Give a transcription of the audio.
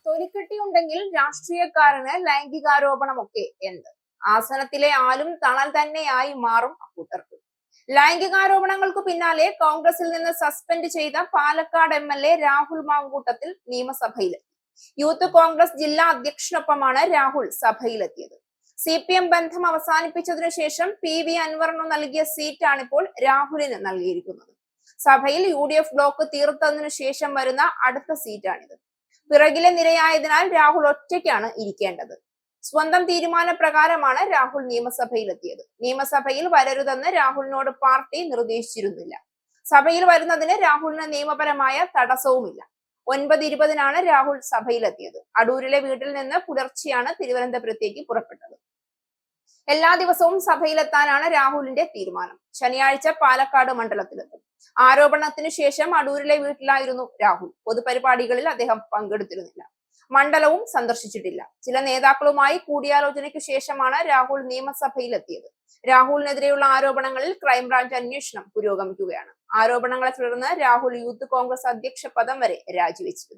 തൊലിക്കെട്ടിയുണ്ടെങ്കിൽ രാഷ്ട്രീയക്കാരന് ലൈംഗികാരോപണമൊക്കെ എന്ത്? ആസനത്തിലെ ആലും തണൽ തന്നെയായി മാറും അക്കൂട്ടർക്ക്. ലൈംഗികാരോപണങ്ങൾക്ക് പിന്നാലെ കോൺഗ്രസിൽ നിന്ന് സസ്പെൻഡ് ചെയ്ത പാലക്കാട് MLA രാഹുൽ മാങ്കൂട്ടത്തിൽ നിയമസഭയിലെത്തി. യൂത്ത് കോൺഗ്രസ് ജില്ലാ അധ്യക്ഷനൊപ്പമാണ് രാഹുൽ സഭയിലെത്തിയത്. CPM ബന്ധം അവസാനിപ്പിച്ചതിനു ശേഷം PV അൻവറിനു നൽകിയ സീറ്റാണിപ്പോൾ രാഹുലിന് നൽകിയിരിക്കുന്നത്. സഭയിൽ UDF ബ്ലോക്ക് തീർത്തതിനു ശേഷം വരുന്ന അടുത്ത സീറ്റാണിത്. പിറകിലെ നിരയായതിനാൽ രാഹുൽ ഒറ്റയ്ക്കാണ് ഇരിക്കേണ്ടത്. സ്വന്തം തീരുമാനപ്രകാരമാണ് രാഹുൽ നിയമസഭയിലെത്തിയത്. നിയമസഭയിൽ വരരുതെന്ന് രാഹുലിനോട് പാർട്ടി നിർദ്ദേശിച്ചിരുന്നില്ല. സഭയിൽ വരുന്നതിന് രാഹുലിന് നിയമപരമായ തടസ്സവുമില്ല. 9:20-നാണ് രാഹുൽ സഭയിലെത്തിയത്. അടൂരിലെ വീട്ടിൽ നിന്ന് പുലർച്ചെയാണ് തിരുവനന്തപുരത്തേക്ക് പുറപ്പെട്ടത്. എല്ലാ ദിവസവും സഭയിലെത്താനാണ് രാഹുലിന്റെ തീരുമാനം. ശനിയാഴ്ച പാലക്കാട് മണ്ഡലത്തിലെത്തും. ആരോപണത്തിനു ശേഷം അടൂരിലെ വീട്ടിലായിരുന്നു രാഹുൽ. പൊതുപരിപാടികളിൽ അദ്ദേഹം പങ്കെടുത്തിരുന്നില്ല. മണ്ഡലവും സന്ദർശിച്ചിട്ടില്ല. ചില നേതാക്കളുമായി കൂടിയാലോചനയ്ക്കു ശേഷമാണ് രാഹുൽ നിയമസഭയിലെത്തിയത്. രാഹുലിനെതിരെയുള്ള ആരോപണങ്ങളിൽ ക്രൈംബ്രാഞ്ച് അന്വേഷണം പുരോഗമിക്കുകയാണ്. ആരോപണങ്ങളെ തുടർന്ന് രാഹുൽ യൂത്ത് കോൺഗ്രസ് അധ്യക്ഷ പദം വരെ രാജിവെച്ചിരുന്നു.